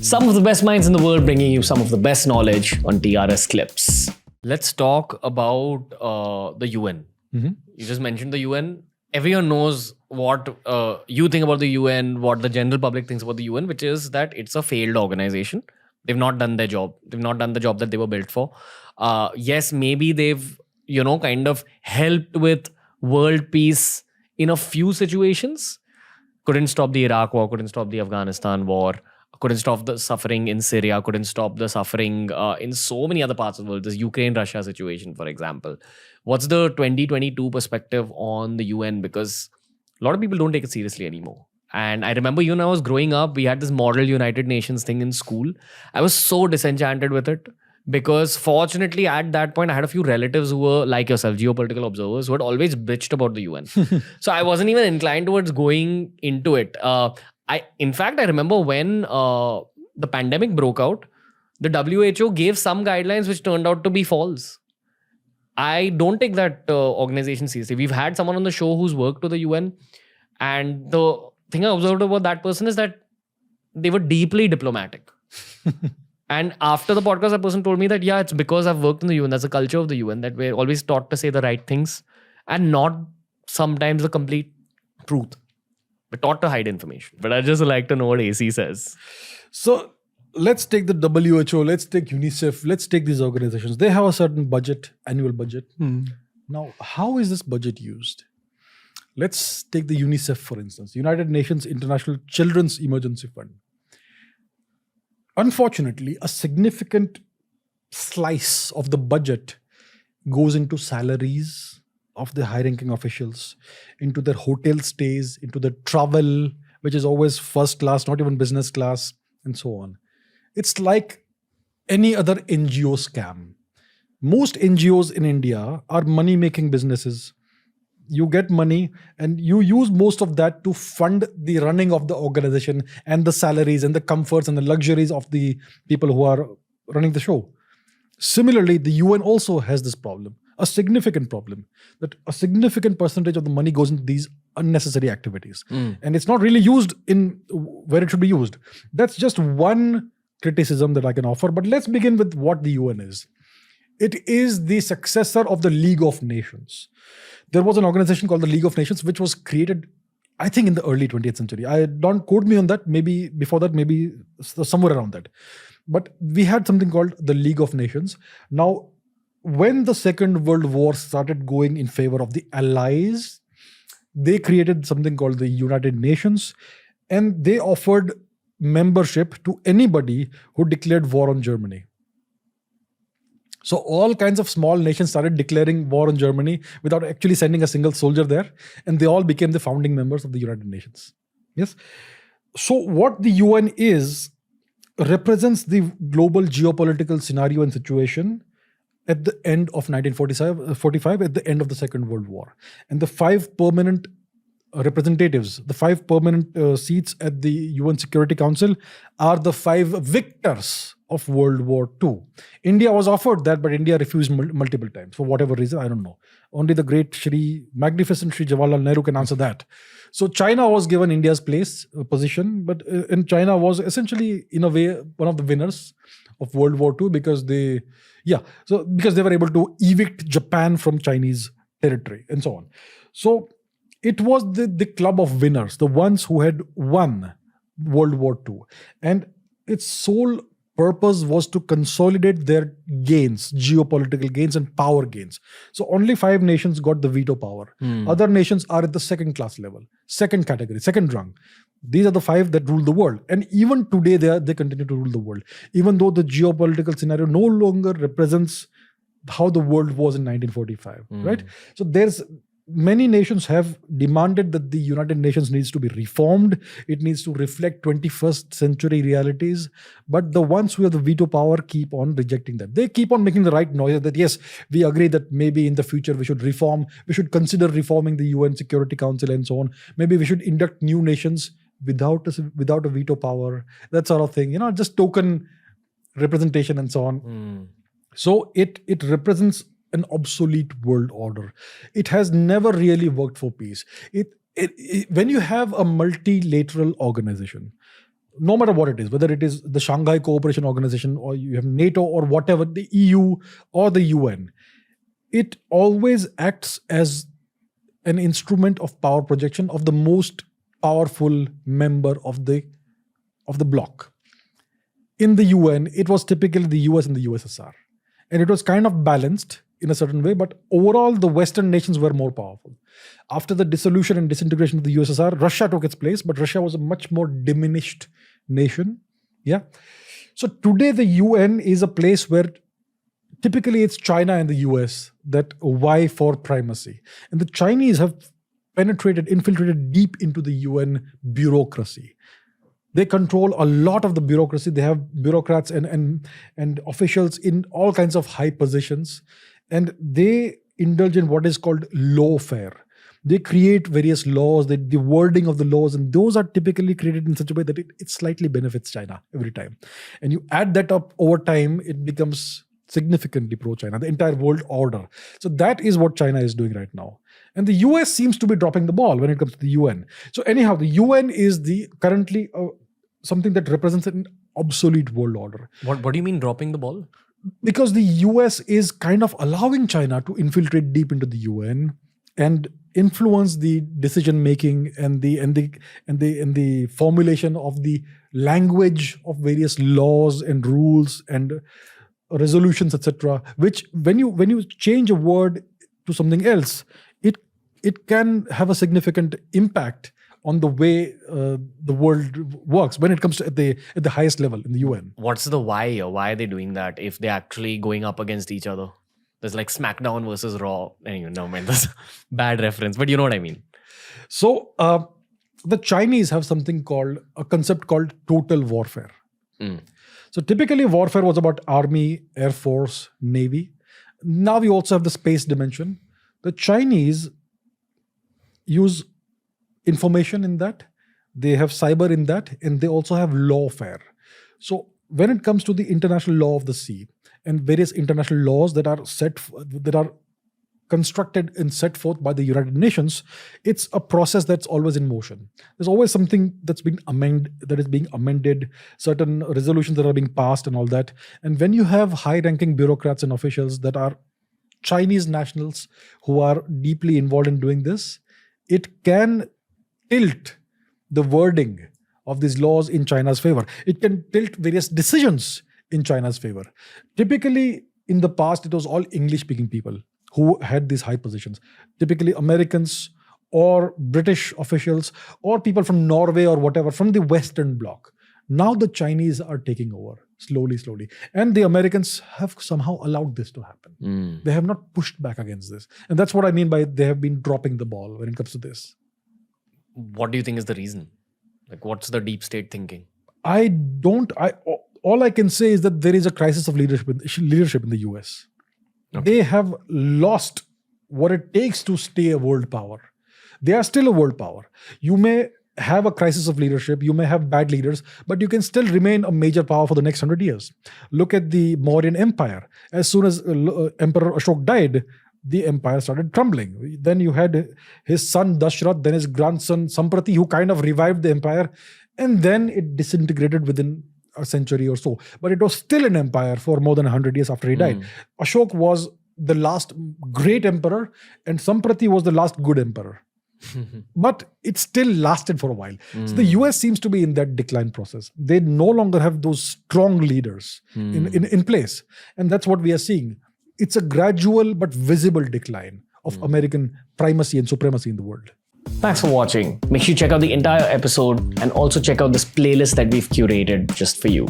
Some of the best minds in the world bringing you some of the best knowledge on TRS Clips. Let's talk about the UN. You just mentioned the UN. Everyone knows what you think about the UN, what the general public thinks about the UN, which is that it's a failed organization. They've not done their job. They've not done the job that they were built for. Yes, maybe they've, kind of helped with world peace in a few situations. Couldn't stop the Iraq war, couldn't stop the Afghanistan war, couldn't stop the suffering in Syria, couldn't stop the suffering in so many other parts of the world. This Ukraine-Russia situation, for example. What's the 2022 perspective on the UN? Because a lot of people don't take it seriously anymore. And I remember when I was growing up, we had this model United Nations thing in school. I was so disenchanted with it because fortunately at that point, I had a few relatives who were like yourself, geopolitical observers, who had always bitched about the UN. So I wasn't even inclined towards going into it. In fact, I remember when the pandemic broke out, the WHO gave some guidelines which turned out to be false. I don't take that organization seriously. We've had someone on the show who's worked with the UN, and the thing I observed about that person is that they were deeply diplomatic. And after the podcast, that person told me that, yeah, it's because I've worked in the UN. That's the culture of the UN, that we're always taught to say the right things and not sometimes the complete truth. We're taught to hide information. But I'd just like to know what AC says. So let's take the WHO, let's take UNICEF, let's take these organizations. They have a certain budget, annual budget. Now, how is this budget used? Let's take the UNICEF, for instance, United Nations International Children's Emergency Fund. Unfortunately, a significant slice of the budget goes into salaries of the high-ranking officials, into their hotel stays, into their travel, which is always first class, not even business class, and so on. It's like any other NGO scam. Most NGOs in India are money-making businesses. You get money and you use most of that to fund the running of the organization and the salaries and the comforts and the luxuries of the people who are running the show. Similarly, the UN also has this problem, a significant problem, that a significant percentage of the money goes into these unnecessary activities. And it's not really used in where it should be used. That's just one criticism that I can offer. But let's begin with what the UN is. It is the successor of the League of Nations. There was an organization called the League of Nations, which was created, I think, in the early 20th century. Don't quote me on that. Maybe before that, maybe somewhere around that. But we had something called the League of Nations. Now, when the Second World War started going in favor of the Allies, they created something called the United Nations, and they offered membership to anybody who declared war on Germany. So all kinds of small nations started declaring war on Germany without actually sending a single soldier there. And they all became the founding members of the United Nations. Yes. So what the UN is, represents the global geopolitical scenario and situation at the end of 1945, at the end of the Second World War. And the 5 permanent representatives, the 5 permanent seats at the UN Security Council are the 5 victors of World War II. India was offered that, but India refused multiple times for whatever reason, I don't know. Only the great magnificent Shri Jawaharlal Nehru can answer that. So China was given India's position, but and China was essentially, in a way, one of the winners of World War II because they were able to evict Japan from Chinese territory and so on. So it was the club of winners, the ones who had won World War II. And its sole purpose was to consolidate their gains, geopolitical gains and power gains. So only 5 nations got the veto power. Other nations are at the second class level, second category, second rung. These are the 5 that rule the world. And even today, they continue to rule the world, even though the geopolitical scenario no longer represents how the world was in 1945, right? So many nations have demanded that the United Nations needs to be reformed. It needs to reflect 21st century realities. But the ones who have the veto power keep on rejecting that. They keep on making the right noise that, yes, we agree that maybe in the future we should reform. We should consider reforming the UN Security Council and so on. Maybe we should induct new nations without a veto power. That sort of thing. Just token representation and so on. So it represents an obsolete world order. It has never really worked for peace. When you have a multilateral organization, no matter what it is, whether it is the Shanghai Cooperation Organization or you have NATO or whatever, the EU or the UN, it always acts as an instrument of power projection of the most powerful member of the bloc. In the UN, it was typically the US and the USSR. And it was kind of balanced in a certain way, but overall, the Western nations were more powerful. After the dissolution and disintegration of the USSR, Russia took its place, but Russia was a much more diminished nation. Yeah. So today, the UN is a place where typically it's China and the US that vie for primacy. And the Chinese have infiltrated deep into the UN bureaucracy. They control a lot of the bureaucracy. They have bureaucrats and officials in all kinds of high positions. And they indulge in what is called lawfare. They create various laws, the wording of the laws, and those are typically created in such a way that it slightly benefits China every time. And you add that up over time, it becomes significantly pro-China, the entire world order. So that is what China is doing right now. And the US seems to be dropping the ball when it comes to the UN. So anyhow, the UN is currently something that represents an obsolete world order. What do you mean dropping the ball? Because the US is kind of allowing China to infiltrate deep into the UN and influence the decision making and the formulation of the language of various laws and rules and resolutions, etc. Which when you change a word to something else, it can have a significant impact on the way the world works when it comes to at the highest level in the UN. What's the why here? Why are they doing that if they're actually going up against each other? There's like SmackDown versus Raw. Anyway, no man, that's a bad reference, but you know what I mean. So the Chinese have a concept called total warfare. So typically warfare was about army, air force, navy. Now we also have the space dimension. The Chinese use information in that, they have cyber in that, and they also have lawfare. So when it comes to the international law of the sea and various international laws that are constructed and set forth by the United Nations, it's a process that's always in motion. There's always something that is being amended, certain resolutions that are being passed and all that. And when you have high-ranking bureaucrats and officials that are Chinese nationals who are deeply involved in doing this, it can tilt the wording of these laws in China's favor. It can tilt various decisions in China's favor. Typically, in the past, it was all English-speaking people who had these high positions. Typically, Americans or British officials or people from Norway or whatever, from the Western Bloc. Now the Chinese are taking over slowly. And the Americans have somehow allowed this to happen. They have not pushed back against this. And that's what I mean by they have been dropping the ball when it comes to this. What do you think is the reason? Like, what's the deep state thinking? All I can say is that there is a crisis of leadership in the US. Okay. They have lost what it takes to stay a world power. They are still a world power. You may have a crisis of leadership, you may have bad leaders, but you can still remain a major power for the next 100 years. Look at the Mauryan Empire. As soon as Emperor Ashok died, the empire started crumbling. Then you had his son Dashrath, then his grandson Samprati, who kind of revived the empire, and then it disintegrated within a century or so. But it was still an empire for more than 100 years after he died. Ashok was the last great emperor, and Samprati was the last good emperor. But it still lasted for a while. So the US seems to be in that decline process. They no longer have those strong leaders in place. And that's what we are seeing. It's a gradual but visible decline of American primacy and supremacy in the world. Thanks for watching. Make sure you check out the entire episode and also check out this playlist that we've curated just for you.